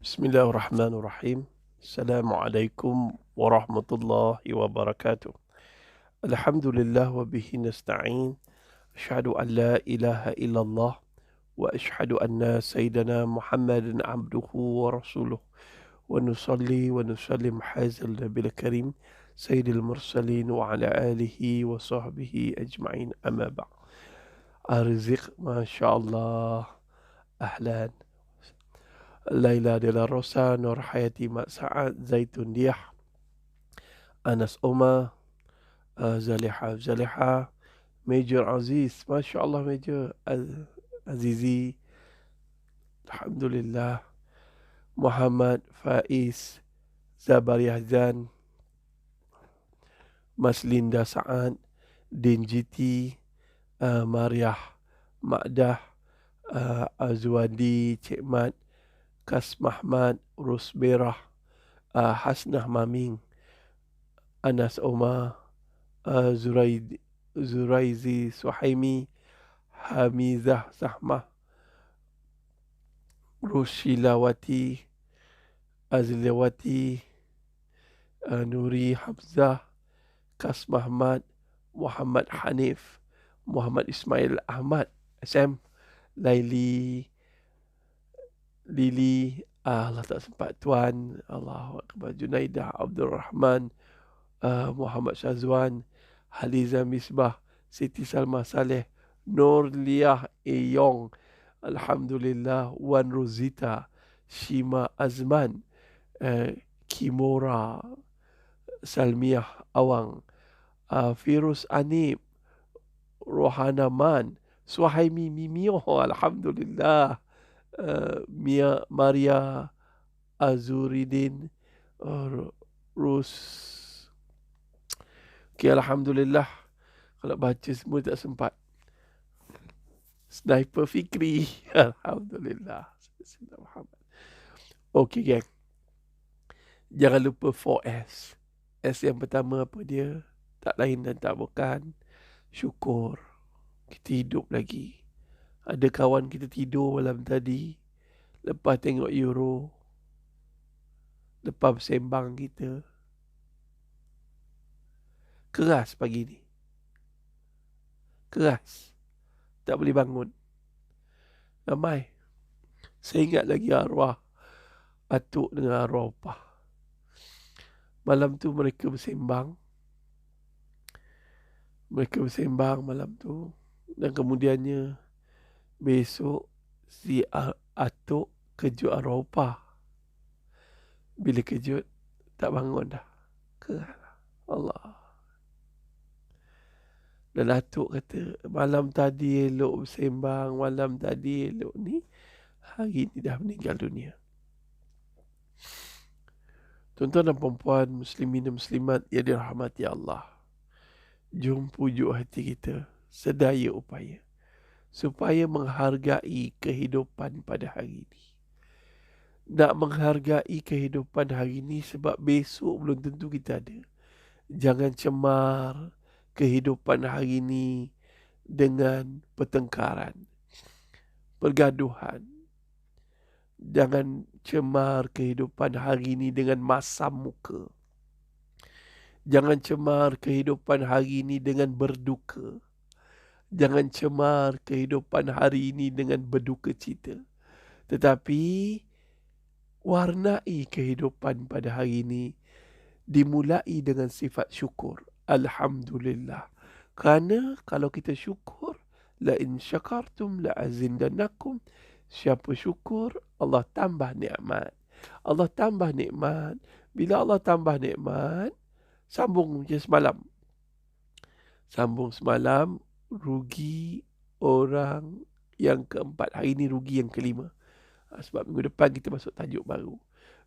Bismillahirrahmanirrahim. Assalamualaikum warahmatullahi wabarakatuh. Alhamdulillah wa bihi nasta'in. Asyhadu an la ilaha illallah wa asyhadu anna sayyidana Muhammadan abduhu wa rasuluh. Wa nusalli wa nusallim hazal nabil karim sayyidil mursalin wa ala alihi wa sahbihi ajma'in amma ba'd. Arzik masyaallah. Ahlan. Laila de la Rosa, Nur Hayati Mak Saad, Zaitun Diah, Anas Omar, Zaliha, Major Aziz, Masya Allah Major Azizi, Alhamdulillah, Muhammad Faiz, Zabar Yahzan, Mas Linda Saad, Din GT, Mariah Makdah, Azwadi, Cik Mat, Kas Mahmad, Rusberah, Hasnah Maming, Anas Omar, Zuraizi Suhaimi, Hamizah Zahmah, Rushilawati, Azlawati, Nuri Hamzah, Kas Mahmad, Muhammad Hanif, Muhammad Ismail Ahmad, SM, Laili, Lili, Allah tak sempat Tuan, Allahu Akbar, Junaidah Abdul Rahman, Muhammad Syazwan, Haliza Misbah, Siti Salma Saleh, Nur Liah Eyong, Alhamdulillah, Wan Rosita, Shima Azman, Kimora, Salmiah Awang, Firuz Anib, Rohana Man, Suhaimi Mimio, Alhamdulillah, Maria Azuridin, Rus. Okay, Alhamdulillah. Kalau baca semua tak sempat. Sniper Fikri. Alhamdulillah. Okay, gang. Jangan lupa 4S. S yang pertama apa dia? Tak lain dan tak bukan. Syukur. Kita hidup lagi. Ada kawan kita tidur malam tadi. Lepas tengok Euro. Lepas bersembang kita. Keras pagi ni. Keras. Tak boleh bangun. Ramai. Saya ingat lagi arwah Atuk dengan arwah Opah. Malam tu mereka bersembang. Malam tu. Dan kemudiannya besok si Atuk kejut arwah Opah. Bila kejut tak bangun dah. Keras. Allah. Dan Atuk kata, malam tadi elok bersembang, malam tadi elok ni, hari ni dah meninggal dunia. Tuan-tuan dan puan-puan, muslimin dan muslimat yang dirahmati Allah. Jom pujuk hati kita, sedaya upaya, supaya menghargai kehidupan pada hari ini. Nak menghargai kehidupan hari ini sebab besok belum tentu kita ada. Jangan cemar kehidupan hari ini dengan pertengkaran, pergaduhan. Jangan cemar kehidupan hari ini dengan masam muka. Jangan cemar kehidupan hari ini dengan berduka. Jangan cemar kehidupan hari ini dengan berduka cita. Tetapi warnai kehidupan pada hari ini dimulai dengan sifat syukur. Alhamdulillah. Kerana kalau kita syukur, la in syakartum la azindannakum. Siapa syukur, Allah tambah nikmat. Allah tambah nikmat. Bila Allah tambah nikmat, sambung je semalam. Rugi orang yang keempat. Hari ini rugi yang kelima. Sebab minggu depan kita masuk tajuk baru.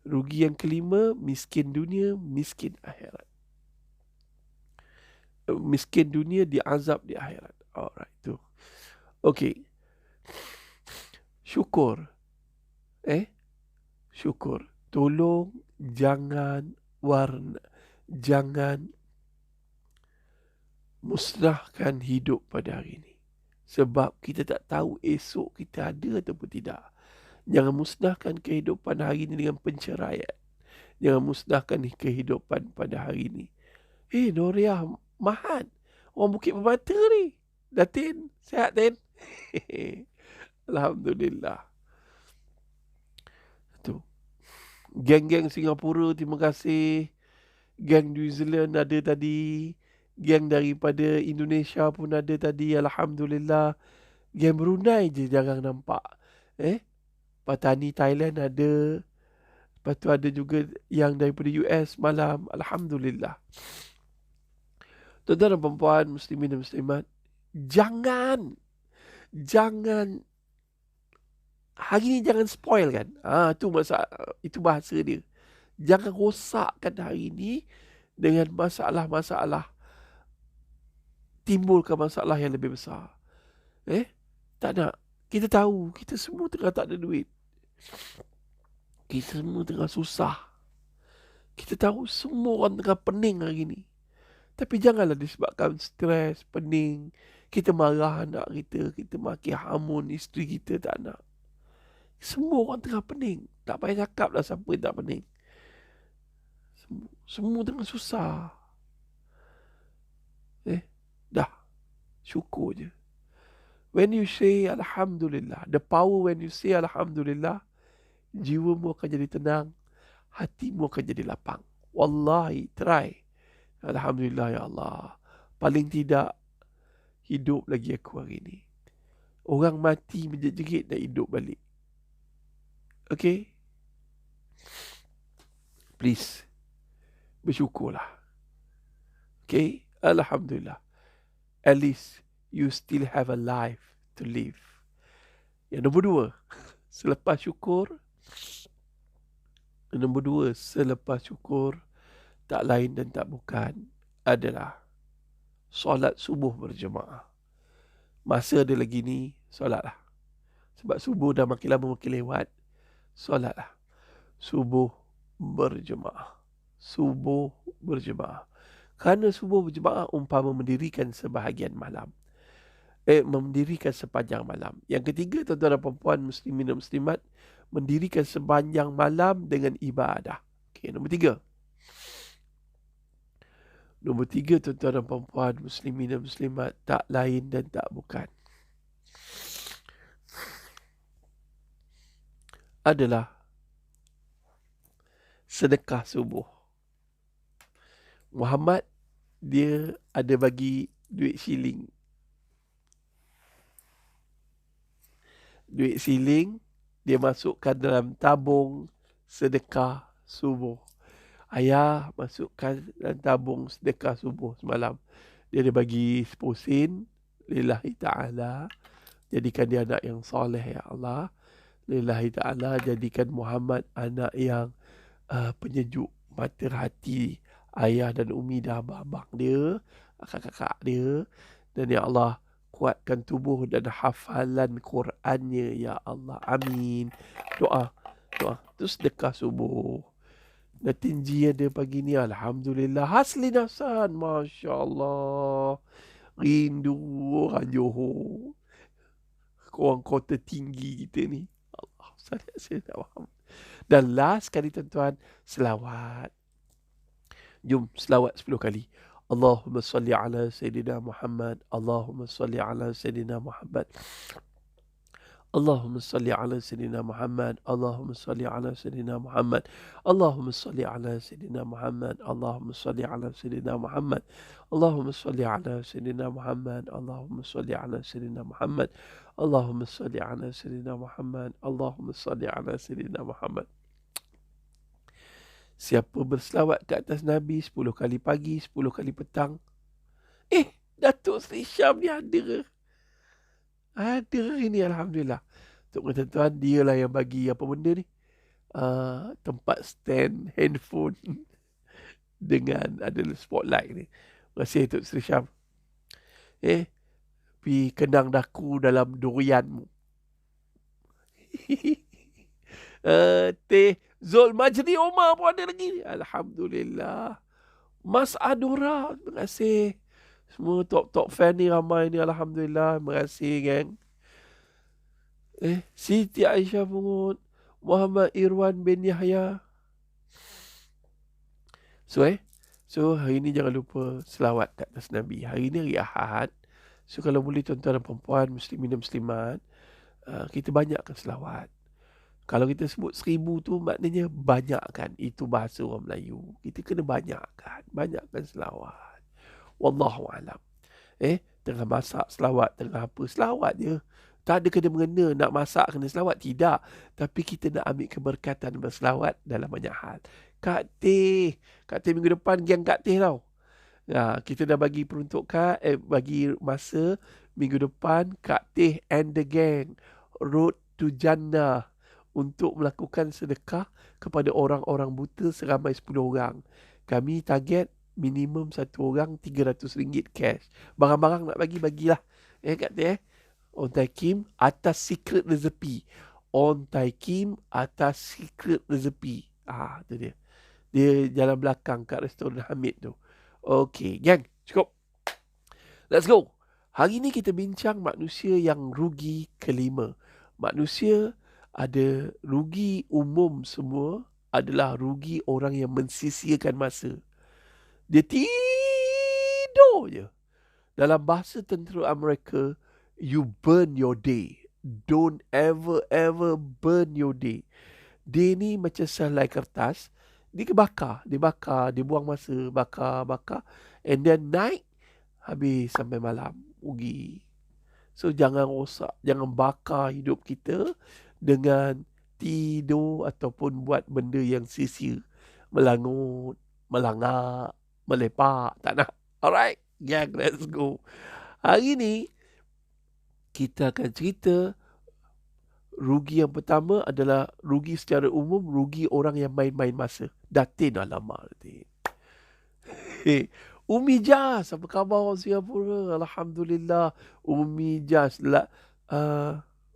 Rugi yang kelima, miskin dunia, miskin akhirat. Miskin dunia, diazab di akhirat. Alright, tu. Okay. Syukur. Syukur. Tolong jangan musnahkan hidup pada hari ini. Sebab kita tak tahu esok kita ada ataupun tidak. Jangan musnahkan kehidupan hari ini dengan penceraian. Jangan musnahkan kehidupan pada hari ini. Noriah, Mahan, orang Bukit Permata ni. Datin, sihat Tin? Alhamdulillah. Tu. Geng-geng Singapura, terima kasih. Geng New Zealand ada tadi. Geng daripada Indonesia pun ada tadi. Alhamdulillah. Geng Brunei je jarang nampak. Patani Thailand ada. Lepas tu ada juga yang daripada US malam. Alhamdulillah. Tuan-tuan dan perempuan, muslimin dan muslimat, jangan hari ni jangan spoil kan. Itu bahasa dia. Jangan rosakkan hari ni dengan masalah-masalah, timbulkan masalah yang lebih besar. Tak nak. Kita tahu kita semua tengah tak ada duit. Kita semua tengah susah. Kita tahu semua orang tengah pening hari ni. Tapi janganlah disebabkan stres, pening, kita marah anak kita, kita maki hamun isteri kita, tak nak. Semua orang tengah pening. Tak payah cakap lah siapa yang tak pening. Semua tengah susah. Dah. Syukur je. When you say Alhamdulillah, the power when you say Alhamdulillah, jiwamu akan jadi tenang, hatimu akan jadi lapang. Wallahi, try. Alhamdulillah ya Allah. Paling tidak hidup lagi aku hari ni. Orang mati menjerit-jerit nak hidup balik. Okay? Please. Bersyukurlah. Okay? Alhamdulillah. At least you still have a life to live. Yang nombor dua, selepas syukur, tak lain dan tak bukan adalah solat subuh berjemaah. Masa ada lagi ni, solatlah. Sebab subuh dah makin lama makin lewat. Solatlah. Subuh berjemaah. Kerana subuh berjemaah umpama mendirikan sebahagian malam. Mendirikan sepanjang malam. Yang ketiga, tuan-tuan dan puan muslimin dan muslimat, mendirikan sepanjang malam dengan ibadah. Okay, nombor tiga, tuan-tuan dan puan muslimin dan muslimat, tak lain dan tak bukan adalah sedekah subuh. Muhammad, dia ada bagi duit siling. Dia masukkan dalam tabung sedekah subuh. Ayah masukkan dalam tabung sedekah subuh semalam. Dia ada bagi 10 sen. Lillahi ta'ala. Jadikan dia anak yang soleh ya Allah. Lillahi ta'ala. Jadikan Muhammad anak yang penyejuk mata hati ayah dan umi dan abang dia, kakak-kakak dia. Dan ya Allah, kuatkan tubuh dan hafalan Qurannya ya Allah. Amin. Doa. Terus sedekah subuh. Natinji ada pagi ni, alhamdulillah. Hasli Hasan, Masya Allah. Rindu orang Johor. Orang kota tinggi kita ni. Allah, saya tak faham. Dan last kali tuan-tuan, selawat. Jom selawat 10 kali. Allahumma salli ala Sayyidina Muhammad. Allahumma salli ala Sayyidina Muhammad. Allahumma salli ala Sayyidina Muhammad. Allahumma salli ala Sayyidina Muhammad. Allahumma salli ala Sayyidina Muhammad. Allahumma salli ala Sayyidina Muhammad. Allahumma salli ala Sayyidina Muhammad. Allahumma salli ala Sayyidina Muhammad. Allahumma salli ala Sayyidina Muhammad. Allahumma salli ala Sayyidina Muhammad. Siapa berselawat ke atas Nabi 10 kali pagi, 10 kali petang. Datuk Seri Syam ni ada. Ada ini, alhamdulillah. Tuan-tuan, dia lah yang bagi apa benda ni. Tempat stand handphone dengan ada spotlight ni. Terima kasih Tok Seri Syam. Pi kenang daku dalam durianmu. Teh Zul Majri Omar pun ada lagi. Alhamdulillah. Mas Adora, terima kasih. Semua top fan ni ramai ni, alhamdulillah. Terima kasih, geng. Siti Aisyah Pungut, Muhammad Irwan bin Yahya. So hari ni jangan lupa selawat kat atas Nabi. Hari ni hari Ahad. So kalau boleh tuan-tuan dan puan-puan, muslimin dan muslimat, kita banyakkan selawat. Kalau kita sebut 1000 tu maknanya banyakkan. Itu bahasa orang Melayu. Kita kena banyakkan. Banyakkan selawat. Wallahualam. Tengah masak selawat, tengah apa selawat je. Tak ada kena mengena nak masak kena selawat. Tidak. Tapi kita nak ambil keberkatan berselawat dalam banyak hal. Kak Teh minggu depan geng Kak Teh tau. Kita dah bagi peruntukan, bagi masa minggu depan Kak Teh and the gang Road to Jannah untuk melakukan sedekah kepada orang-orang buta seramai 10 orang. Kami target minimum satu orang RM300 cash. Barang-barang nak bagilah. Kak Teh. On Taikim atas secret recipe. On Taikim atas secret recipe. Tu dia. Dia jalan belakang kat restoran Hamid tu. Okay, gang. Cukup. Let's go. Hari ni kita bincang manusia yang rugi kelima. Manusia ada rugi umum semua adalah rugi orang yang mensisiakan masa. Dia tidur je. Dalam bahasa tentera Amerika, you burn your day. Don't ever burn your day. Day ni macam selai kertas. Dia bakar. Dia buang masa. Bakar. And then night, habis sampai malam. Rugi. So jangan rosak. Jangan bakar hidup kita dengan tidur ataupun buat benda yang sia-sia. Melangut, melangak, melepak. Tak nak. Alright. Gang, let's go. Hari ni, kita akan cerita rugi yang pertama adalah rugi secara umum, rugi orang yang main-main masa. Datin alamak. Umi Jas, apa khabar orang Singapura? Alhamdulillah. Umi Jas.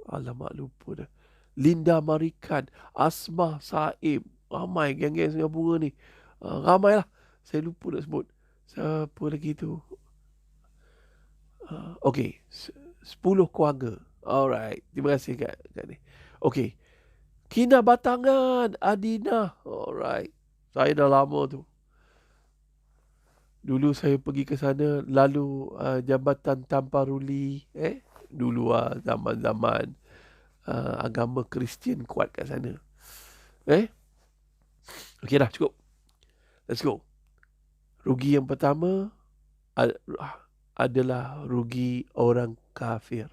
Alamak, lupa dah. Linda Marikan, Asmah Saib. Ramai geng-geng Singapura ni. Ramai lah. Saya lupa nak sebut. Siapa lagi tu? Okay. 10 keluarga. Alright. Terima kasih kat ni. Okay. Kina Batangan. Adina. Alright. Saya dah lama tu. Dulu saya pergi ke sana. Lalu Jambatan Tamparuli. Dulu zaman-zaman agama Kristian kuat kat sana. Okay dah, cukup. Let's go. Rugi yang pertama adalah rugi orang kafir.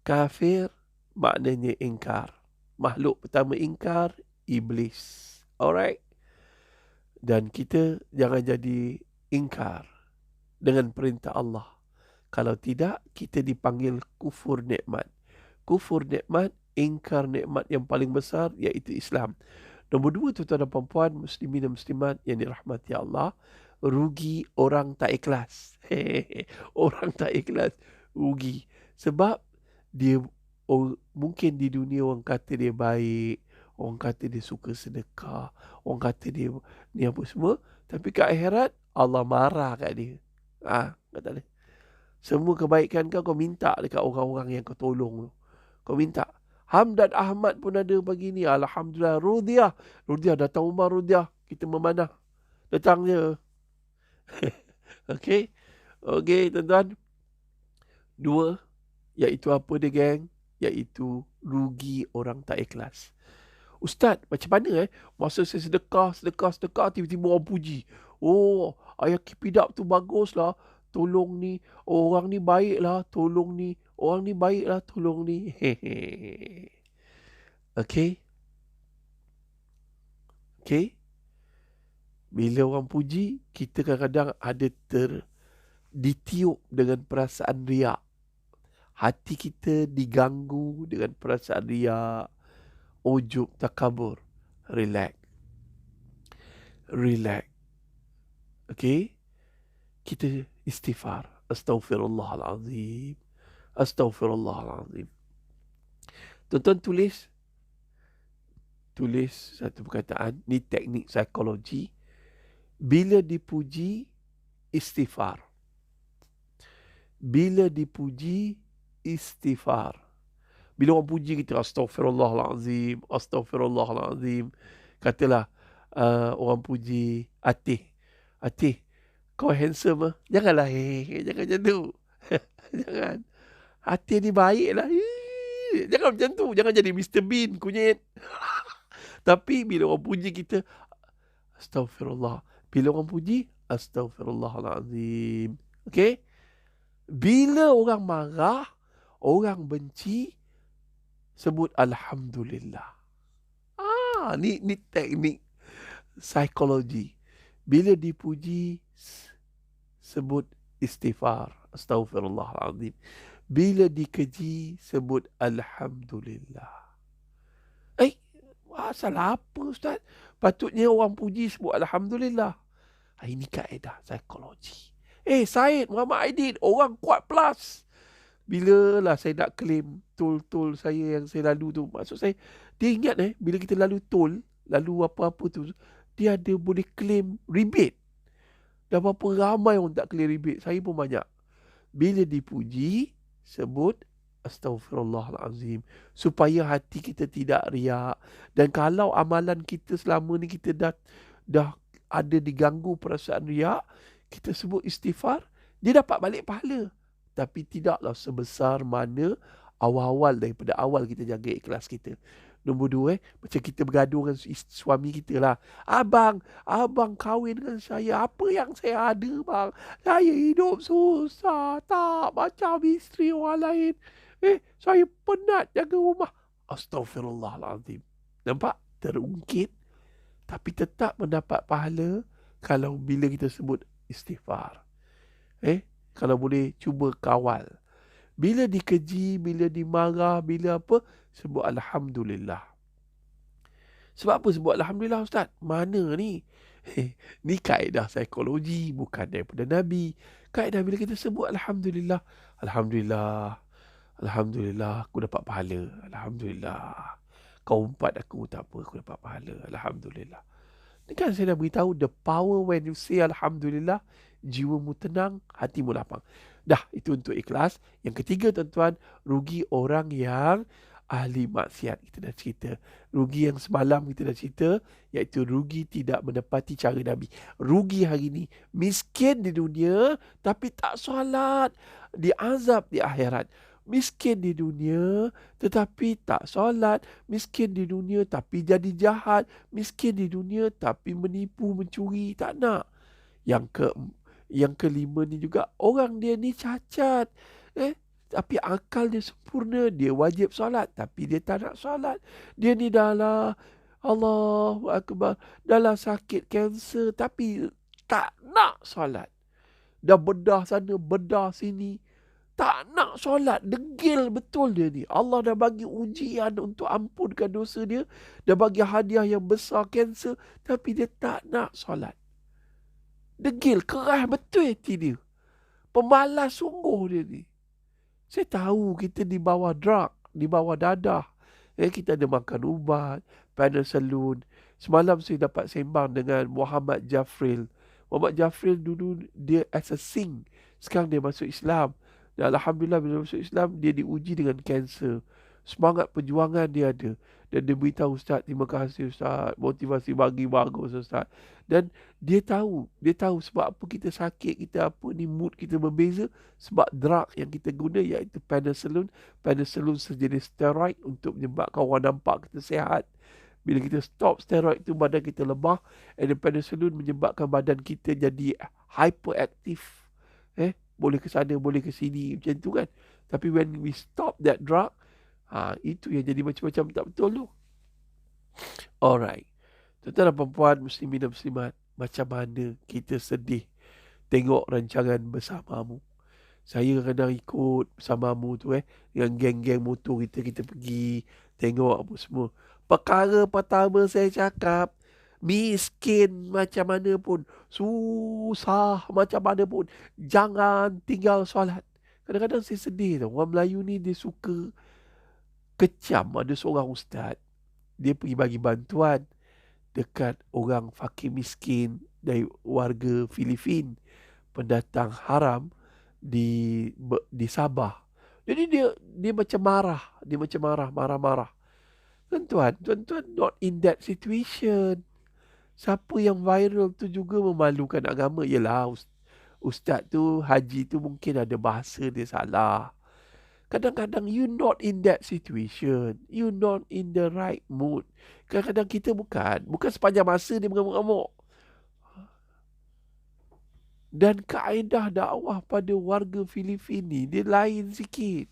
Kafir maknanya ingkar. Makhluk pertama ingkar, iblis. Alright? Dan kita jangan jadi ingkar dengan perintah Allah. Kalau tidak, kita dipanggil kufur nikmat. Kufur nikmat, ingkar nikmat yang paling besar, iaitu Islam. Nombor 2, tuan-tuan dan puan-puan, muslimin dan muslimat yang dirahmati Allah, rugi orang tak ikhlas. Orang tak ikhlas, rugi. Sebab dia mungkin di dunia orang kata dia baik, orang kata dia suka sedekah, orang kata dia ni apa semua, tapi kat akhirat Allah marah kat dia. Kata dia. Semua kebaikan kau minta dekat orang-orang yang kau tolong tu. Kau minta. Hamdad Ahmad pun ada pagi ni. Alhamdulillah. Rudiah datang rumah Rudiah. Kita memanah. Datang je. Okay, tuan-tuan. 2, iaitu apa dia, geng? Iaitu rugi orang tak ikhlas. Ustaz, macam mana masa saya sedekah, tiba-tiba orang puji. Oh, ayah keep it up tu bagus lah. Tolong ni, orang ni baik lah. Tolong ni, orang ni baik lah. Tolong ni. Okay. Bila orang puji, kita kadang-kadang ada ditiup dengan perasaan riak. Hati kita diganggu dengan perasaan riak, ujub, takabur. Relax. Okay. Kita istighfar. Astaghfirullahalazim. Tuan-tuan tulis satu perkataan. Ni teknik psikologi. Bila dipuji, istighfar. Bila dipuji, istighfar. Bila orang puji kita, astaghfirullahalazim, astaghfirullahalazim. Katalah orang puji Atih. Atih, kau handsome ah. Janganlah jangan macam tu. Jangan. Atih ni baik lah. Jangan macam tu. Jangan jadi Mr. Bean, kunyit. Tapi bila orang puji kita, astaghfirullah. Bila orang puji, astaghfirullahalazim. Okay? Bila orang marah, orang benci, sebut alhamdulillah. Ni teknik psikologi. Bila dipuji, sebut istighfar, astaghfirullahalazim. Bila dikeji, sebut alhamdulillah. Salah apa Ustaz? Patutnya orang puji sebut alhamdulillah. Ini kaedah psikologi. Syed Muhammad Aidin, orang kuat plus. Bila lah saya nak claim tol saya yang saya lalu tu, maksud saya, dia ingat bila kita lalu tol, lalu apa-apa tu, dia ada boleh claim rebate. Dah berapa ramai orang tak claim rebate. Saya pun banyak. Bila dipuji, sebut astaghfirullahalazim, supaya hati kita tidak riak. Dan kalau amalan kita selama ni kita dah ada diganggu perasaan riak, kita sebut istighfar, dia dapat balik pahala. Tapi tidaklah sebesar mana awal-awal, daripada awal kita jaga ikhlas kita. Nombor 2, macam kita bergaduh dengan suami kita lah. Abang kahwin dengan saya, apa yang saya ada bang? Saya hidup susah, tak macam isteri orang lain. Saya penat jaga rumah. Astaghfirullahalazim. Nampak? Terungkit. Tapi tetap mendapat pahala kalau bila kita sebut istighfar. Kalau boleh cuba kawal. Bila dikeji, bila dimarah, bila apa, sebut alhamdulillah. Sebab apa sebut alhamdulillah Ustaz? Mana ni? Ni kaedah psikologi, bukan daripada Nabi. Kaedah bila kita sebut alhamdulillah, alhamdulillah, alhamdulillah, aku dapat pahala. Alhamdulillah. Kau umpat aku, tak apa, aku dapat pahala. Alhamdulillah. Ni kan saya dah beritahu, the power when you say alhamdulillah, jiwamu tenang, hatimu lapang. Dah, itu untuk ikhlas. Yang ketiga tuan-tuan, rugi orang yang ahli maksiat. Kita dah cerita. Rugi yang semalam kita dah cerita, iaitu rugi tidak menepati cara Nabi. Rugi hari ni, miskin di dunia tapi tak solat, diazab di akhirat. Miskin di dunia tetapi tak solat. Miskin di dunia tapi jadi jahat. Miskin di dunia tapi menipu, mencuri, tak nak. Yang kelima ni juga, orang dia ni cacat. Tapi akal dia sempurna. Dia wajib solat tapi dia tak nak solat. Dia ni dah lah, Allahu Akbar, dah lah sakit kanser tapi tak nak solat. Dah bedah sana, bedah sini, tak nak solat. Degil betul dia ni. Allah dah bagi ujian untuk ampunkan dosa dia. Dah bagi hadiah yang besar, kanser, tapi dia tak nak solat. Degil, keras betul hati dia. Pemalas sungguh dia ni. Saya tahu kita di bawah drug, di bawah dadah. Kita ada makan ubat, Penicillin. Semalam saya dapat sembang dengan Muhammad Jafril. Muhammad Jafril dulu dia as a sing. Sekarang dia masuk Islam. Dan alhamdulillah bila masuk Islam, dia diuji dengan kanser. Semangat perjuangan dia ada. Dan dia beritahu, Ustaz, terima kasih Ustaz, motivasi bagi bagus Ustaz. Dan dia tahu sebab apa kita sakit, kita apa ni, mood kita berbeza. Sebab drug yang kita guna iaitu Penicillin. Penicillin sejenis steroid untuk menyebabkan orang nampak kita sihat. Bila kita stop steroid tu, badan kita lemah. And Penicillin menyebabkan badan kita jadi hyperactive. Boleh ke sana, boleh ke sini, macam tu kan. Tapi when we stop that drug, itu yang jadi macam-macam tak betul tu. Alright. Tuan-tuan dan puan-puan, muslimin dan muslimat, macam mana kita sedih tengok rancangan Bersamamu. Saya kadang ikut Bersamamu tu dengan geng-geng motor kita pergi tengok apa semua. Perkara pertama saya cakap, miskin macam mana pun, susah macam mana pun, jangan tinggal solat. Kadang-kadang saya sedih tau. Orang Melayu ni dia suka kecam. Ada seorang ustaz, dia pergi bagi bantuan dekat orang fakir miskin dari warga Filipin, pendatang haram di Sabah. Jadi dia macam marah. Dia macam marah. Tuan-tuan, not in that situation. Siapa yang viral tu juga memalukan agama. Yelah, ustaz tu, haji tu mungkin ada bahasa dia salah. Kadang-kadang you not in that situation. You not in the right mood. Kadang-kadang kita bukan sepanjang masa dia mengamuk-amuk. Dan kaedah dakwah pada warga Filipin ni, dia lain sikit.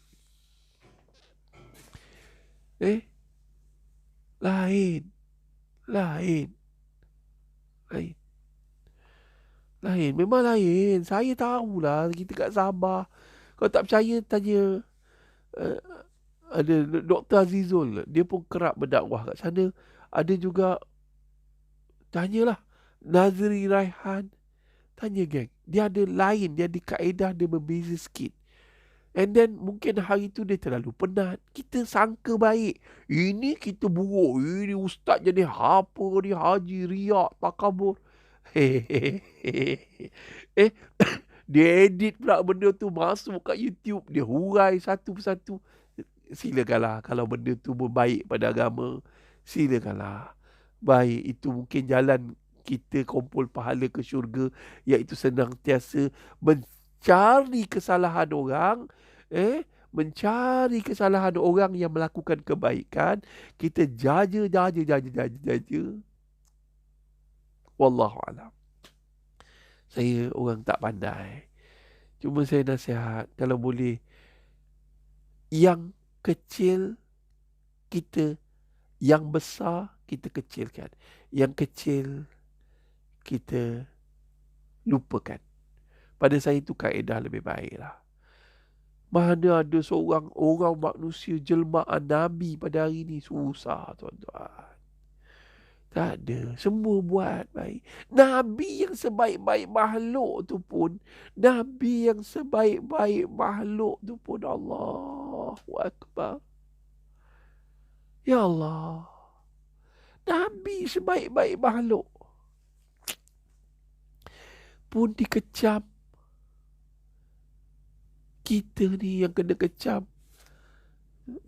Lain. Memang lain. Saya tahulah kita kat Sabah. Kalau tak percaya, tanya ada Dr. Azizul. Dia pun kerap berdakwah kat sana. Ada juga, tanyalah Nazri Raihan. Tanya geng. Dia ada lain. Dia ada kaedah. Dia berbeza sikit. And then mungkin hari tu dia terlalu penat. Kita sangka baik. Ini kita buruk. Ini ustaz jadi apa ni, haji, riak, takabur. Dia edit pula benda tu masuk kat YouTube. Dia hurai satu persatu. Silakanlah kalau benda tu berbaik pada agama. Silakanlah. Baik, itu mungkin jalan kita kumpul pahala ke syurga, iaitu senantiasa mencari kesalahan orang, mencari kesalahan orang yang melakukan kebaikan. Kita jaja. Wallahualam. Saya orang tak pandai. Cuma saya nasihat, kalau boleh, yang kecil kita, yang besar kita kecilkan. Yang kecil kita lupakan. Pada saya itu kaedah lebih baik lah. Mana ada seorang orang manusia jelmaan Nabi pada hari ni. Susah tuan-tuan. Tak ada. Semua buat baik. Nabi yang sebaik-baik makhluk tu pun. Allahu Akbar. Ya Allah. Nabi sebaik-baik makhluk pun dikecam. Kita ni yang kena kecam.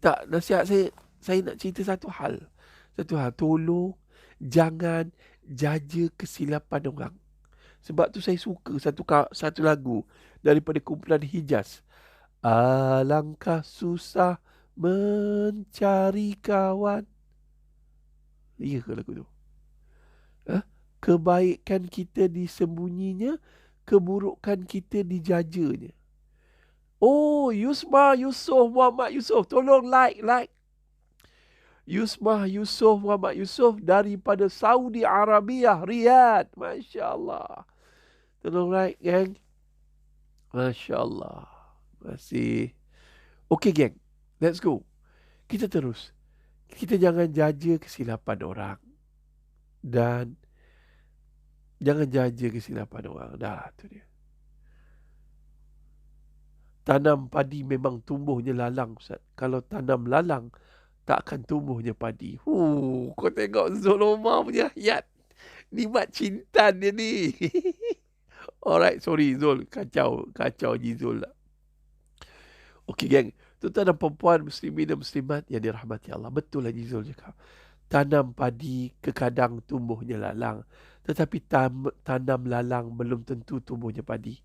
Tak, nasihat saya nak cerita satu hal. Tolong jangan jaja kesilapan orang. Sebab tu saya suka satu lagu daripada kumpulan Hijaz. Alangkah susah mencari kawan. Iya ke lagu tu? Kebaikan kita disembunyinya, keburukan kita dijajanya. Oh, Yusma Yusof Muhammad Yusof. Tolong like. Yusma Yusof Muhammad Yusof daripada Saudi Arabia, Riyadh. Masya Allah. Tolong like, geng. Masya Allah. Masih. Okay, geng. Let's go. Kita terus. Kita jangan jaja kesilapan orang. Dan jangan jaja kesilapan orang. Dah, tu dia. Tanam padi memang tumbuhnya lalang, Ustaz. Kalau tanam lalang, tak akan tumbuhnya padi. Kau tengok Zul Omar punya ayat. Ni mat cintan dia ni. Alright, sorry Zul. Kacau Haji Zul lah. Okay, geng. Tuan-tuan dan perempuan, muslimin dan muslimat yang dirahmati Allah. Betul Haji Zul cakap. Tanam padi kekadang tumbuhnya lalang. Tetapi tanam lalang belum tentu tumbuhnya padi.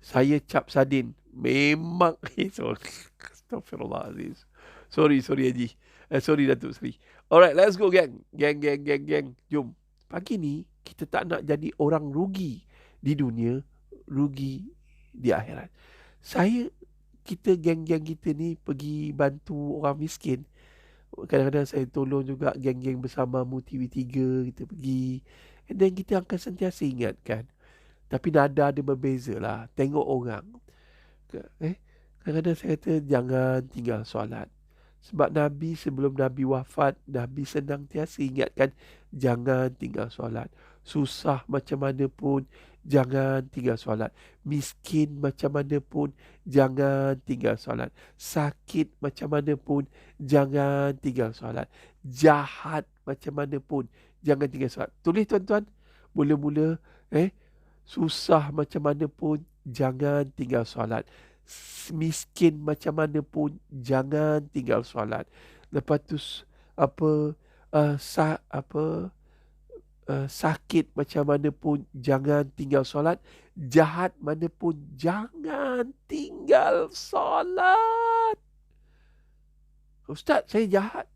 Saya cap sadin. Memang. Sorry. Astaghfirullahaladzim. Sorry Haji. Sorry Datuk Seri. Alright, let's go gang. Gang. Jom. Pagi ni, kita tak nak jadi orang rugi di dunia, rugi di akhirat. Kita geng-geng kita ni pergi bantu orang miskin. Kadang-kadang saya tolong juga geng-geng bersamamu TV3. Kita pergi. And then kita akan sentiasa ingatkan. Tapi nada ada berbeza lah. Tengok orang. Kadang-kadang saya kata jangan tinggal solat. Sebab Nabi sebelum Nabi wafat, Nabi senantiasa ingatkan jangan tinggal solat. Susah macam mana pun, jangan tinggal solat. Miskin macam mana pun, jangan tinggal solat. Sakit macam mana pun, jangan tinggal solat. Jahat macam mana pun, jangan tinggal solat. Tulis tuan-tuan. Mula-mula, susah macam mana pun, jangan tinggal solat. miskin macam mana pun jangan tinggal solat. Lepas tu apa sakit macam mana pun jangan tinggal solat. Jahat mana pun jangan tinggal solat. Ustaz, saya jahat.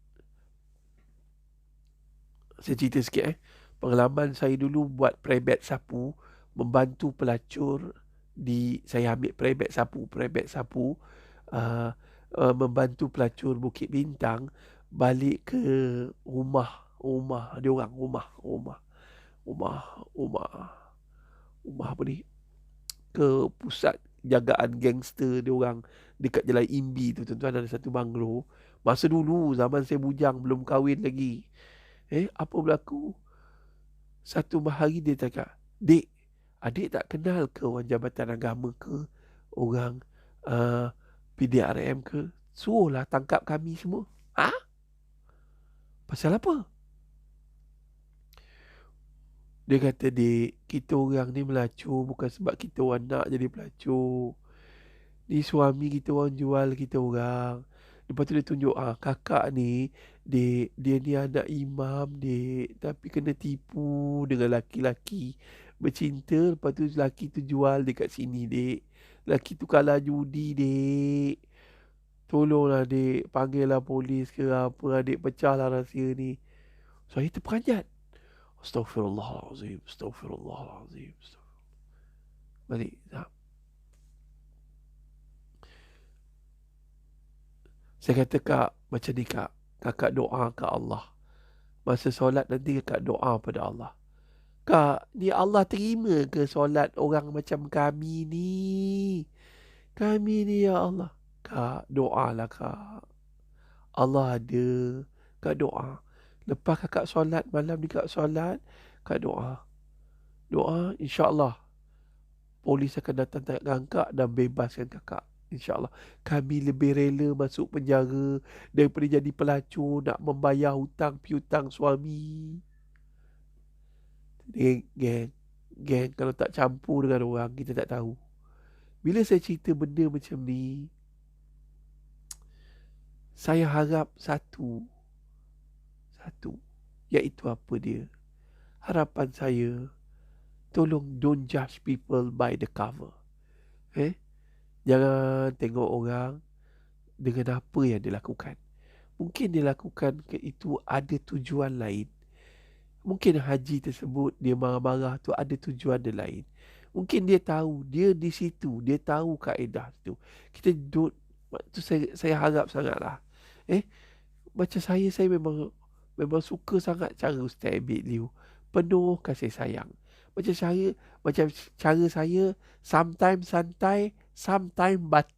Saya cerita sikit pengalaman saya dulu buat private sapu, membantu pelacur saya ambil private sapu membantu pelacur Bukit Bintang balik ke rumah dia orang, rumah apa ni, ke pusat jagaan gangster dia orang dekat Jalan Imbi tu, tuan-tuan. Ada satu banglo. Masa dulu zaman saya bujang, belum kahwin lagi. Apa berlaku? Satu hari dia cakap, "Dek, adik tak kenal ke orang Jabatan Agama ke, orang PDRM ke? Suruhlah tangkap kami semua." Pasal apa? Dia kata, "Dek, kita orang ni melacur bukan sebab kita orang nak jadi pelacur. Ni suami kita orang jual kita orang." Lepas tu dia tunjuk, kakak ni, dek, dia ni anak imam, dek. Tapi kena tipu dengan laki-laki. Bercinta, lepas tu laki tu jual dekat sini, dek. Laki tu kalah judi, dek. Tolonglah, dek. Panggillah polis ke apa, adik pecahlah rahsia ni. Saya terperanjat. Astaghfirullahalazim. Balik. Saya kata, "Kak, macam ni kak. Kakak doa ke Allah. Masa solat nanti kakak doa pada Allah. Kak, ni Allah terima ke solat orang macam kami ni? Kami ni, ya Allah." "Kak, doalah kak. Allah ada. Kak doa. Lepas kakak solat, malam ni kakak solat, kak doa. Doa, insyaAllah polis akan datang tangkap kakak dan bebaskan kakak. InsyaAllah. Kami lebih rela masuk penjara daripada jadi pelacur nak membayar hutang piutang suami." Geng, kalau tak campur dengan orang, kita tak tahu. Bila saya cerita benda macam ni, saya harap satu, iaitu apa dia? Harapan saya, tolong don't judge people by the cover. Jangan tengok orang dengan apa yang dia lakukan. Mungkin dia lakukan itu ada tujuan lain. Mungkin haji tersebut dia marah-marah tu ada tujuan dia lain. Mungkin dia tahu, dia di situ, dia tahu kaedah tu. Kita duduk, tu saya harap sangatlah. Macam saya memang suka sangat cara Ustaz Abid Liu. Penuh kasih sayang. Macam cara saya, sometimes santai, sometimes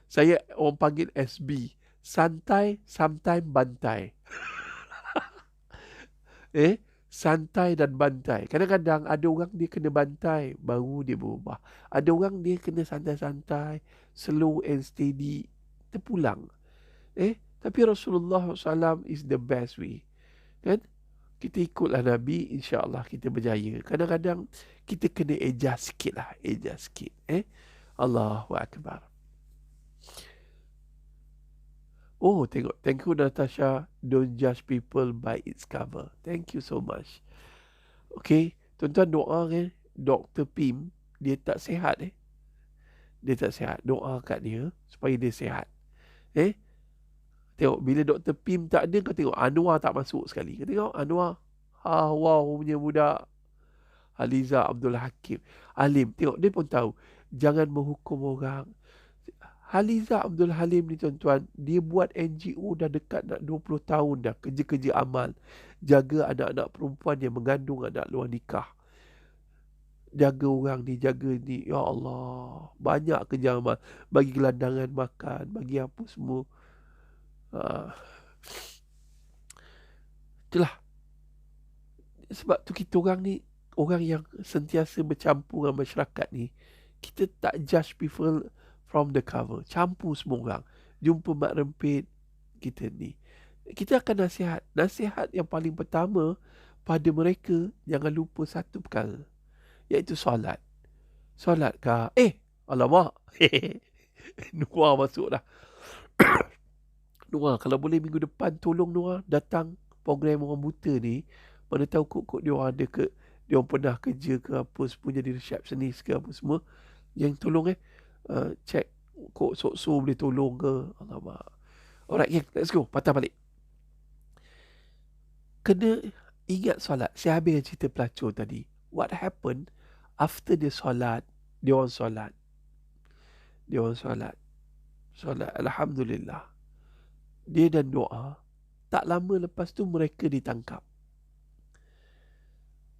saya orang panggil SB. Santai, sometimes bantai. Santai dan bantai. Kadang-kadang ada orang dia kena bantai, baru dia berubah. Ada orang dia kena santai-santai, slow and steady, terpulang. Tapi Rasulullah SAW is the best way. Kan? Kita ikutlah Nabi, insyaAllah kita berjaya. Kadang-kadang kita kena adjust sikit lah. Allahu Akbar. Oh, tengok. Thank you, Natasha. Don't judge people by its cover. Thank you so much. Okay. Tuan-tuan doa Dr. Pim, dia tak sihat Dia tak sihat. Doa kat dia supaya dia sihat. Tengok, bila Dr. Pim tak ada, kau tengok Anwar tak masuk sekali. Kau tengok Anwar. Wow punya budak. Haliza Abdul Hakim. Alim. Tengok, dia pun tahu. Jangan menghukum orang. Haliza Abdul Halim ni tuan-tuan, dia buat NGO dah dekat nak 20 tahun dah. Kerja-kerja amal. Jaga anak-anak perempuan yang mengandung anak luar nikah. Jaga orang ni, jaga ni. Ya Allah. Banyak kerja amal. Bagi gelandangan makan. Bagi apa semua. Itulah. Sebab tu kita orang ni, orang yang sentiasa bercampur dengan masyarakat ni, kita tak judge people from the cover. Campur semua orang. Jumpa mak rempit kita ni. Kita akan nasihat. Nasihat yang paling pertama pada mereka, jangan lupa satu perkara, iaitu solat. Solat kah? Alamak. Noah masuk dah. Noah, kalau boleh minggu depan tolong Noah datang program orang buta ni. Mana tahu kok dia orang ada dia orang pernah kerja ke apa semua jadi receptionist ke apa semua. Yang tolong check kok sok-sok boleh tolong ke. Alamak. Alright, gang, let's go. Patah balik. Kena ingat solat. Saya habis cerita pelacur tadi. What happened after dia solat, dia orang solat. Solat, Alhamdulillah. Dia dan doa. Tak lama lepas tu mereka ditangkap.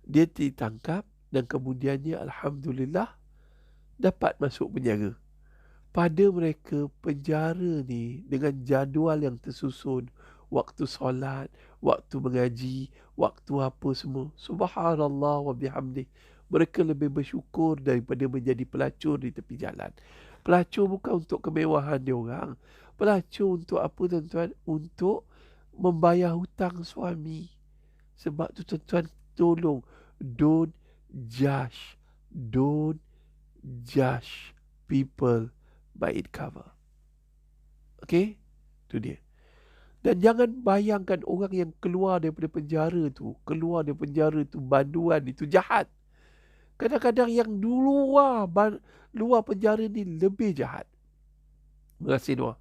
Dia ditangkap dan kemudiannya Alhamdulillah dapat masuk penjara. Pada mereka, penjara ni dengan jadual yang tersusun, waktu solat, waktu mengaji, waktu apa semua, subhanallah wa bihamdih, mereka lebih bersyukur daripada menjadi pelacur di tepi jalan. Pelacur bukan untuk kemewahan dia orang. Pelacur untuk apa, tuan-tuan? Untuk membayar hutang suami. Sebab tu, tuan-tuan, tolong, don't judge people by its cover. Okay? Tu dia. Dan jangan bayangkan orang yang keluar daripada penjara tu, banduan itu jahat. Kadang-kadang yang luar penjara ni lebih jahat. Terima kasih, Noah.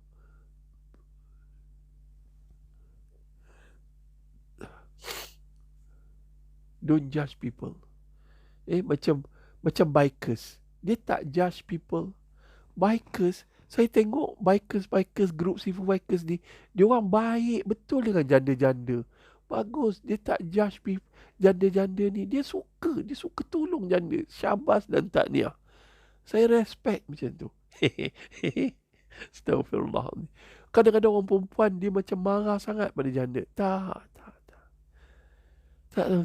Don't judge people. Macam bikers. Dia tak judge people. Bikers, saya tengok bikers, grup civil bikers ni, dia orang baik betul dengan janda-janda. Bagus, dia tak judge people, janda-janda ni. Dia suka tolong janda. Syabas dan tahniah. Saya respect macam tu. Astaghfirullah. Kadang-kadang orang perempuan dia macam marah sangat pada janda. Tak,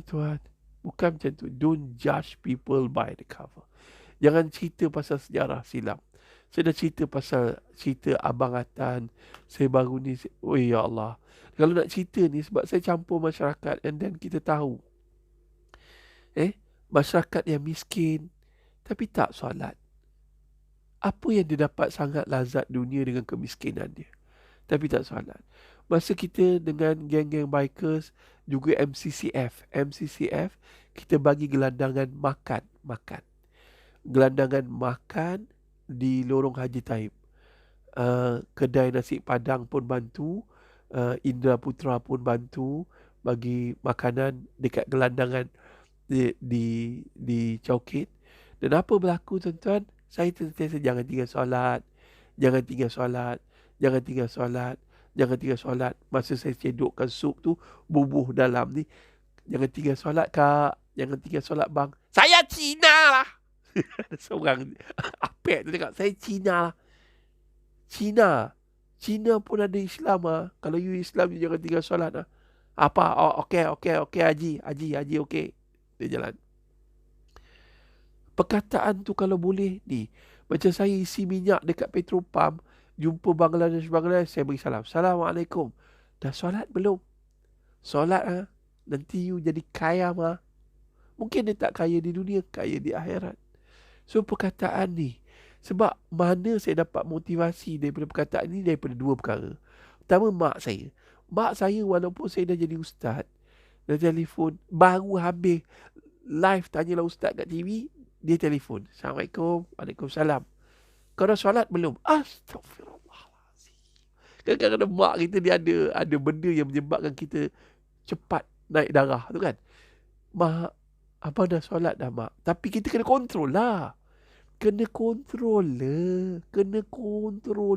tuan. Bukan macam tu. Don't judge people by the cover. Jangan cerita pasal sejarah silam. Saya dah cerita Abang Atan. Saya baru ni, oh ya Allah. Kalau nak cerita ni, sebab saya campur masyarakat, and then kita tahu. Masyarakat yang miskin, tapi tak solat. Apa yang dia dapat sangat lazat dunia dengan kemiskinan dia. Tapi tak solat. Masa kita dengan geng-geng bikers, juga MCCF, kita bagi gelandangan makan. Gelandangan makan di Lorong Haji Taib. Kedai nasi padang pun bantu. Indra Putra pun bantu bagi makanan dekat gelandangan di Chowkit. Dan apa berlaku, tuan-tuan? Saya sentiasa jangan tinggal solat. Masa saya cedokkan sup tu, bubuh dalam ni. Jangan tinggal solat, Kak. Jangan tinggal solat, bang. Saya Cina lah. Ada seorang apek tu cakap, saya Cina lah. Cina pun ada Islam lah. Kalau you Islam, you jangan tinggal solat lah. Apa? Oh, okey, Haji, okey. Dia jalan. Perkataan tu kalau boleh ni, macam saya isi minyak dekat petrol pump, jumpa Bangladesh, saya beri salam. Assalamualaikum. Dah solat belum? Solat lah. Nanti you jadi kaya mah. Mungkin dia tak kaya di dunia, kaya di akhirat. So perkataan ni, sebab mana saya dapat motivasi daripada perkataan ni, daripada dua perkara. Pertama, mak saya. Mak saya walaupun saya dah jadi ustaz, dah telefon, baru habis live tanyalah ustaz kat TV, dia telefon. Assalamualaikum. Waalaikumsalam. Kau dah solat belum? Astaghfirullahaladzim. Kadang-kadang mak kita dia ada benda yang menyebabkan kita cepat naik darah tu kan. Mak, abang dah solat dah, mak. Tapi kita kena kontrol lah. Kena kontrol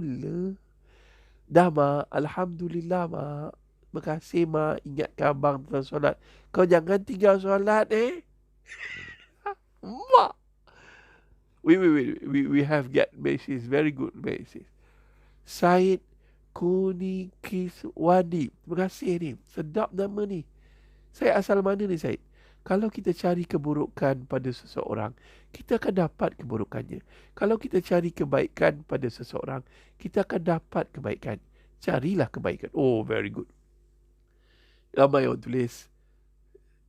lah. Dah, mak. Alhamdulillah, mak. Terima kasih, mak. Ingatkan abang tentang solat. Kau jangan tinggal solat, Mak. We have get message. Very good message. Said Kunikiswadi. Terima kasih ni. Sedap nama ni. Saya asal mana ni, Said? Kalau kita cari keburukan pada seseorang, kita akan dapat keburukannya. Kalau kita cari kebaikan pada seseorang, kita akan dapat kebaikan. Carilah kebaikan. Oh, very good. Ramai orang tulis,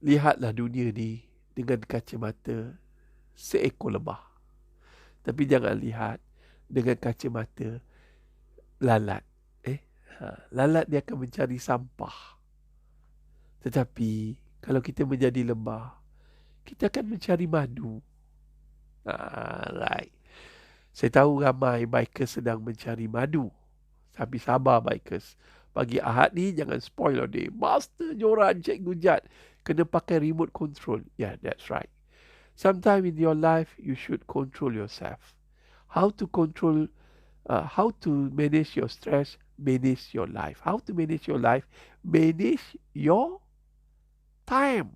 lihatlah dunia ni dengan kacamata seekor lebah. Tapi jangan lihat dengan kacamata lalat. Lalat dia akan mencari sampah. Tetapi kalau kita menjadi lebah, kita akan mencari madu. Right. Saya tahu ramai bikers sedang mencari madu. Tapi sabar bikers. Pagi Ahad ni jangan spoil all day. Master joran Cikgu Jad. Kena pakai remote control. Yeah, that's right. Sometime in your life, you should control yourself. How to control, how to manage your stress, manage your life. How to manage your life, manage your time.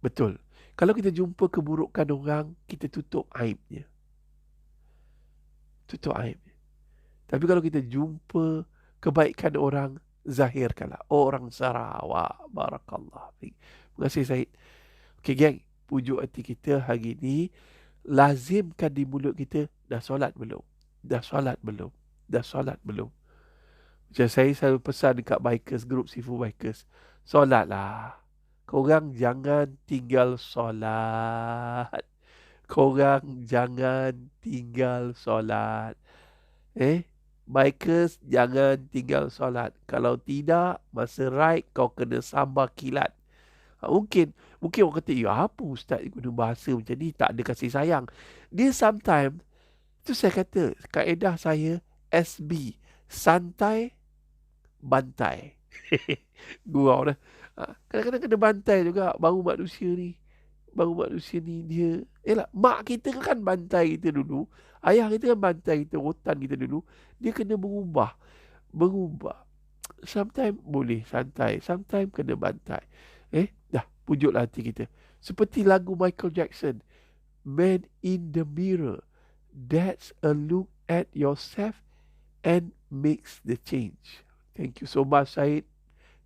Betul. Kalau kita jumpa keburukan orang, kita tutup aibnya. Tutup aibnya. Tapi kalau kita jumpa kebaikan orang, zahirkanlah. Orang Sarawak. Barakallah. Terima kasih Syed. Okay geng, pujuk hati kita hari ni, lazimkan di mulut kita, dah solat belum? Dah solat belum? Dah solat belum? Macam saya selalu pesan dekat bikers, grup Sifu Bikers, solatlah. Korang jangan tinggal solat. Korang jangan tinggal solat. Bikers jangan tinggal solat. Kalau tidak, masa ride kau kena sambar kilat. Mungkin orang kata, ya apa ustaz guna bahasa macam ni, tak ada kasih sayang. Dia sometimes, itu saya kata, kaedah saya SB, santai, bantai. Gurau dah. Kadang-kadang kena bantai juga. Baru manusia ni dia, mak kita kan bantai kita dulu, ayah kita kan bantai kita, rotan kita dulu. Dia kena berubah. Sometimes boleh santai, sometimes kena bantai. Dah, pujuklah hati kita. Seperti lagu Michael Jackson, Man in the Mirror. That's a look at yourself and makes the change. Thank you so much Syed.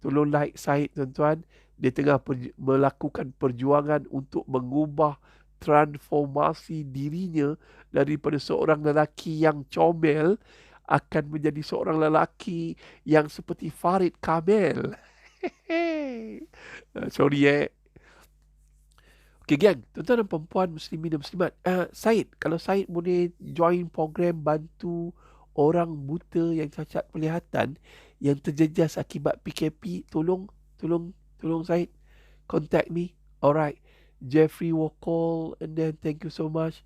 Tolong like Syed tuan-tuan. Dia tengah melakukan perjuangan untuk mengubah transformasi dirinya daripada seorang lelaki yang comel akan menjadi seorang lelaki yang seperti Farid Kamel. Sorry Okay geng, tuan-tuan dan perempuan, muslimin dan muslimat, Syed, kalau Syed boleh join program bantu orang buta yang cacat penglihatan yang terjejas akibat PKP, tolong Syed, contact me. Alright, Jeffrey Wokol, and then thank you so much.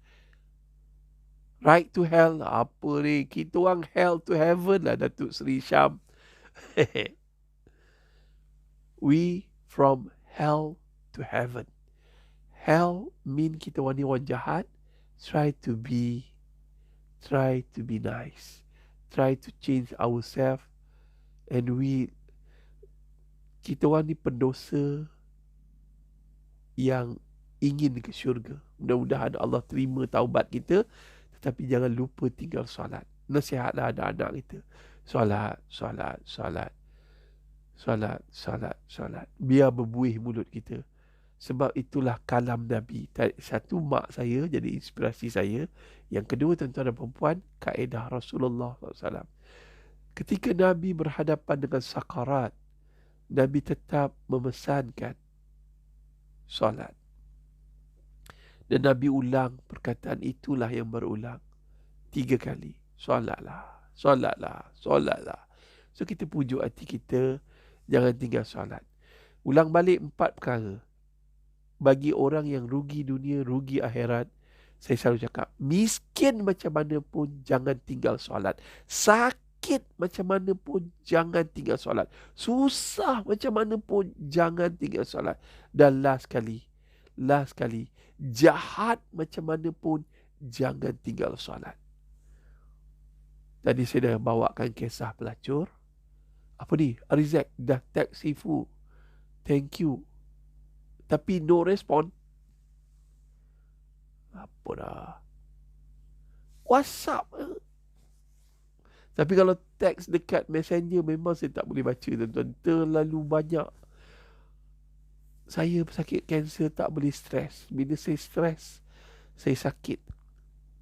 Right to hell, apa ni, kita orang hell to heaven lah, Datuk Seri Syam. We from hell to heaven. Hell mean kita orang jahat. Try to be nice. Try to change ourselves. And kita orang ni pendosa yang ingin ke syurga. Mudah-mudahan Allah terima taubat kita. Tetapi jangan lupa tinggal solat. Nasihatlah anak-anak kita. Solat. Biar berbuih mulut kita. Sebab itulah kalam Nabi. Satu, mak saya jadi inspirasi saya. Yang kedua, tuan-tuan dan perempuan, kaedah Rasulullah SAW. Ketika Nabi berhadapan dengan sakarat, Nabi tetap memesankan solat. Dan Nabi ulang perkataan itulah yang berulang 3 kali. Solatlah. So kita pujuk hati kita, jangan tinggal solat. Ulang balik 4 perkara. Bagi orang yang rugi dunia, rugi akhirat, saya selalu cakap, miskin macam mana pun jangan tinggal solat. Sakit macam mana pun jangan tinggal solat. Susah macam mana pun jangan tinggal solat. Dan last kali, jahat macam mana pun jangan tinggal solat. Tadi saya dah bawakan kisah pelacur. Apa ni? Arizak dah tag Sifu. Thank you. Tapi no respon. Apa dah? WhatsApp. Tapi kalau teks dekat Messenger memang saya tak boleh baca, tuan-tuan. Terlalu banyak. Saya sakit kanser, tak boleh stres. Bila saya stres, saya sakit.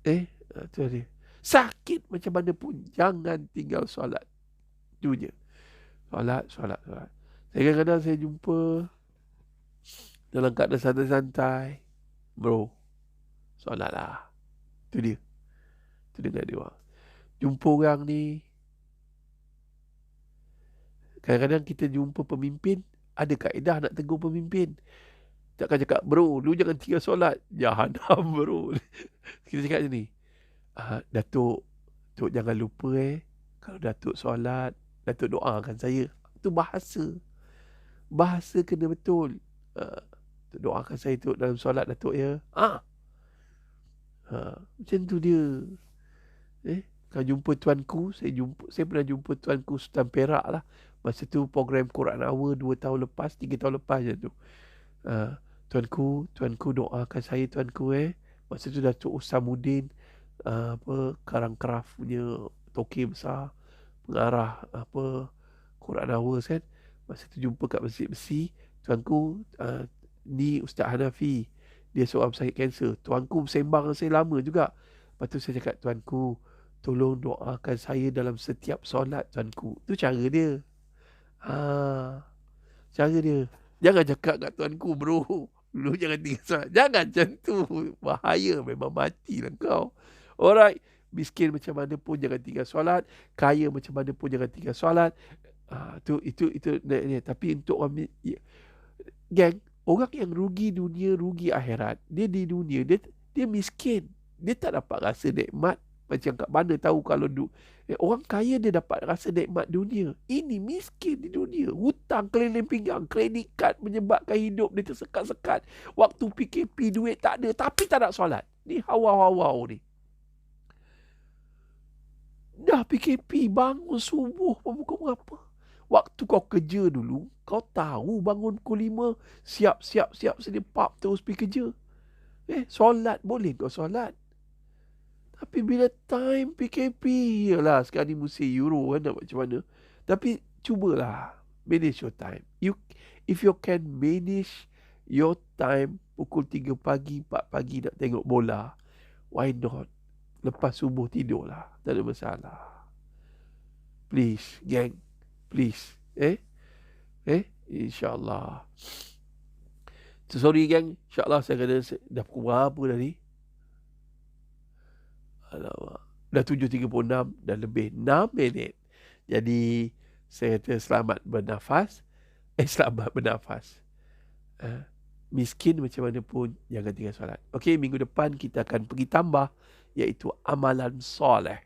Tu dia. Sakit macam mana pun jangan tinggal solat. Itu je. Solat. Saya kadang-kadang saya jumpa dalam keadaan santai-santai. Bro, Solat lah. Itu dia. Itu dengan dia orang. Jumpa orang ni, kadang-kadang kita jumpa pemimpin, ada kaedah nak tegur pemimpin. Takkan cakap, bro, lu jangan tinggal solat. Jahanam, bro. Kita cakap macam ni. Datuk, Datuk jangan lupa kalau Datuk solat, Datuk doakan saya. Itu bahasa. Bahasa kena betul. Datuk doakan saya tu dalam solat, Datuk ya. Macam tu dia. Kalau jumpa tuanku, saya pernah jumpa tuanku Sultan Perak lah. Masa tu program Quran Hour 2 tahun lepas, 3 tahun lepas je tu. Tuanku doakan saya tuanku Masa tu Datuk Usamuddin Karangkraf punya toke besar, pengarah Quran Hours kan. Masa tu jumpa kat Masjid Besi, tuanku ni Ustaz Hanafi, dia seorang pesakit kanser. Tuanku bersembang dengan saya lama juga. Lepas tu saya cakap, tuanku tolong doakan saya dalam setiap solat tuanku. Tu cara dia. Cara dia. Jangan cakap kat tuanku, bro, lu jangan tinggal solat. Jangan macam tu. Bahaya, memang matilah kau. Alright. Miskin macam mana pun jangan tinggal solat. Kaya macam mana pun jangan tinggal solat. Itu tapi untuk orang geng, orang yang rugi dunia, rugi akhirat, dia di dunia dia miskin. Dia tak dapat rasa nikmat. Macam kat mana tahu kalau orang kaya dia dapat rasa nikmat dunia. Ini miskin di dunia. Hutang keliling pinggang, kredit kad menyebabkan hidup dia tersekat-sekat. Waktu PKP duit tak ada tapi tak nak solat. Ni hawa-hawa ni. Dah PKP bangun subuh pukul berapa? Waktu kau kerja dulu, kau tahu bangun pukul 5, siap sedia pub terus pergi kerja. Solat boleh kau solat. Tapi bila time PKP, yalah sekarang ni musim Euro kan, nak macam mana. Tapi cubalah manage your time. If you can manage your time pukul 3 pagi, 4 pagi nak tengok bola, why not? Lepas subuh tidurlah. Tak ada masalah. Please, gang. Please. InsyaAllah. So, sorry, gang. InsyaAllah saya kena dah pukul berapa dah ni? Alamak. Dah 7.36. Dah lebih 6 minit. Jadi, saya kata selamat bernafas. Selamat bernafas. Miskin macam mana pun jangan tinggal solat. Okey, minggu depan kita akan pergi tambah, iaitu amalan soleh.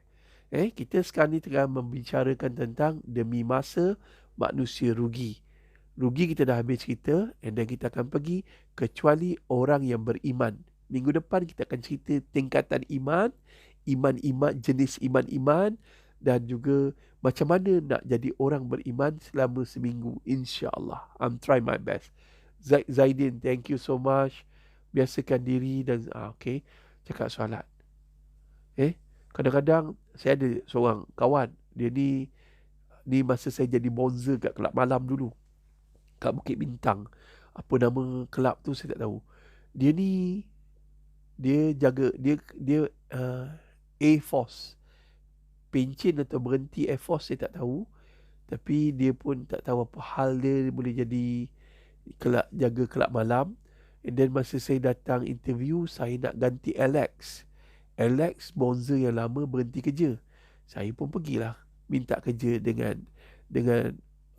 Kita sekarang ni tengah membicarakan tentang demi masa manusia rugi. Rugi kita dah habis cerita, and then kita akan pergi kecuali orang yang beriman. Minggu depan kita akan cerita tingkatan iman, jenis iman-iman, dan juga macam mana nak jadi orang beriman selama seminggu, insya-Allah. I'm trying my best. Zaidin, thank you so much. Biasakan diri dan cakap solat. Kadang-kadang saya ada seorang kawan, dia ni masa saya jadi bonzer kat kelab malam dulu, kat Bukit Bintang. Apa nama kelab tu saya tak tahu. Dia ni jaga dia Air Force, pencen atau berhenti Air Force saya tak tahu. Tapi dia pun tak tahu apa hal dia boleh jadi jaga kelab malam. And then masa saya datang interview, saya nak ganti Alex bonzer yang lama berhenti kerja. Saya pun pergilah minta kerja dengan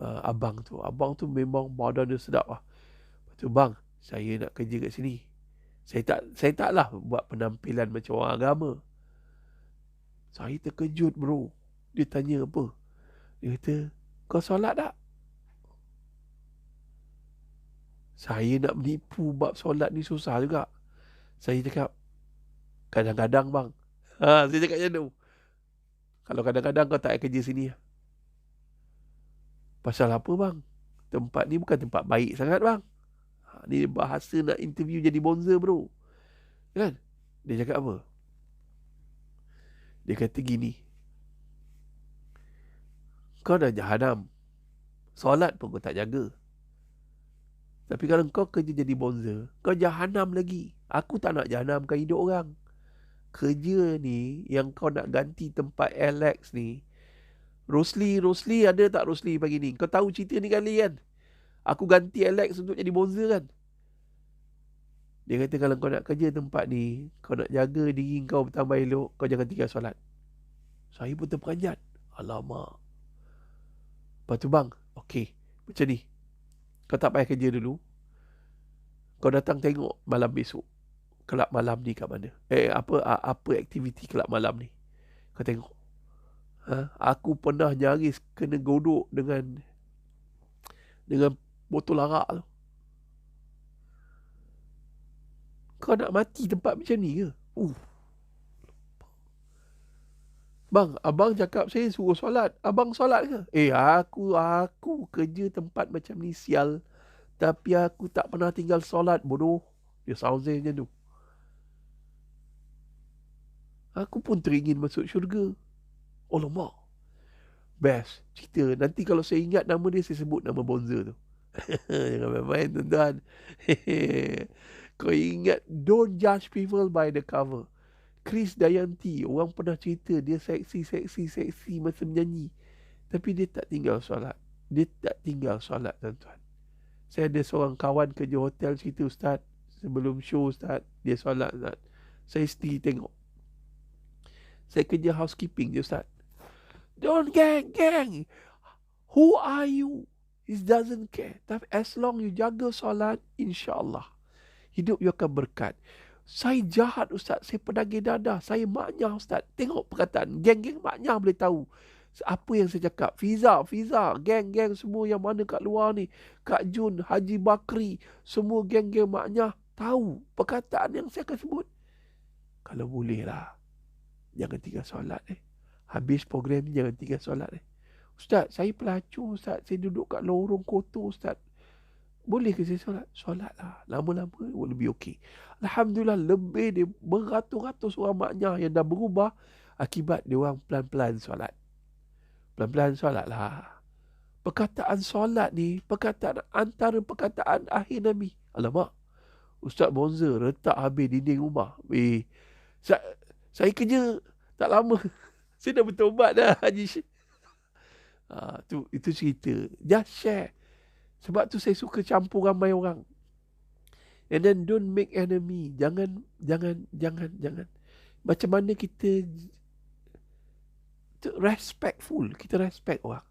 abang tu. Abang tu memang badan dia sedap lah. Lepas tu, bang, saya nak kerja kat sini. Saya taklah buat penampilan macam orang agama. Saya terkejut, bro. Dia tanya apa? Dia kata, kau solat tak? Saya nak menipu bab solat ni susah juga. Saya cakap, kadang-kadang, bang. Saya cakap macam tu. Kalau kadang-kadang kau tak kerja sini. Pasal apa, bang? Tempat ni bukan tempat baik sangat, bang. Ni bahasa nak interview jadi bonzer, bro. Kan? Dia cakap apa? Dia kata gini, kau dah jahanam, solat pun kau tak jaga. Tapi kalau kau kerja jadi bonzer, kau jahanam lagi. Aku tak nak jahanamkan hidup orang. Kerja ni yang kau nak ganti tempat Alex ni. Rosli ada tak Rosli pagi ni? Kau tahu cerita ni kali kan? Aku ganti Alex untuk jadi bonzer kan? Dia kata kalau kau nak kerja tempat ni, kau nak jaga diri kau bertambah elok, kau jangan tinggal solat. Saya pun terperanjat. Alamak. Lepas tu bang, okey, macam ni. Kau tak payah kerja dulu. Kau datang tengok malam besok. Kelab malam ni kat mana? Apa aktiviti kelab malam ni? Kau tengok. Aku pernah nyaris kena godok dengan botol arak tu. Kau nak mati tempat macam ni ke? Bang, abang cakap saya suruh solat. Abang solat ke? Aku kerja tempat macam ni sial. Tapi aku tak pernah tinggal solat, bodoh. Dia sound saya macam tu. Aku pun teringin masuk syurga. Alamak. Best. Cerita. Nanti kalau saya ingat nama dia, saya sebut nama Bonzer tu. Jangan main-main, tuan-tuan. Kau ingat, don't judge people by the cover. Chris Dayanti, orang pernah cerita dia seksi masa menyanyi. Tapi dia tak tinggal solat. Tuan-tuan. Saya ada seorang kawan kerja hotel cerita, Ustaz, sebelum show Ustaz, dia solat, Ustaz. Saya sendiri tengok. Saya kerja housekeeping je, Ustaz. Don't gang. Who are you? He doesn't care. Tapi as long you jaga solat, insyaAllah, hidup you akan berkat. Saya jahat, Ustaz. Saya pedagih dadah. Saya maknyah, Ustaz. Tengok perkataan. Geng-geng maknyah boleh tahu apa yang saya cakap. Fiza. Geng-geng semua yang mana kat luar ni. Kak Jun, Haji Bakri. Semua geng-geng maknyah tahu perkataan yang saya akan sebut. Kalau boleh lah, jangan tinggal solat. Habis program ni jangan tinggal solat. Ustaz, saya pelacur, Ustaz. Saya duduk kat lorong kotor, Ustaz. Boleh ke saya solat? Solat lah. Lama-lama lebih okey. Alhamdulillah, lebih dia beratus-ratus orang maknyah yang dah berubah akibat dia orang pelan-pelan solat. Pelan-pelan solat lah. Perkataan solat ni, antara perkataan akhir Nabi. Alamak, Ustaz Bonzer retak habis dinding rumah. Saya kerja tak lama. Saya dah bertobat dah, Haji. Itu cerita. Just share. Sebab tu saya suka campur ramai orang. And then don't make enemy. Jangan. Macam mana kita respectful. Kita respect orang.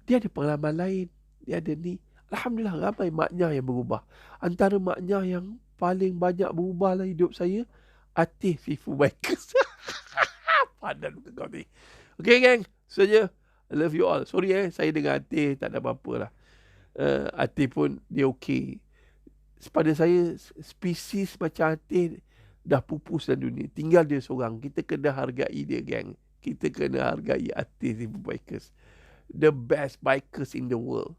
Dia ada pengalaman lain. Dia ada ni. Alhamdulillah, ramai maknyah yang berubah. Antara maknyah yang paling banyak berubah lah hidup saya, Atif Fifu Bikers. Padan kau ni. Okay, gang. Saja. I love you all. Sorry saya dengan Atif tak ada apa-apa lah. Atif pun dia okey. Pada saya, spesies macam Atif dah pupus dalam dunia. Tinggal dia seorang. Kita kena hargai dia, gang. Kita kena hargai Atif Fifu Bikers. The best bikers in the world.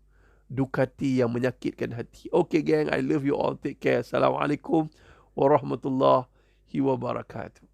Ducati yang menyakitkan hati. Okay, gang. I love you all. Take care. Assalamualaikum warahmatullahi wabarakatuh.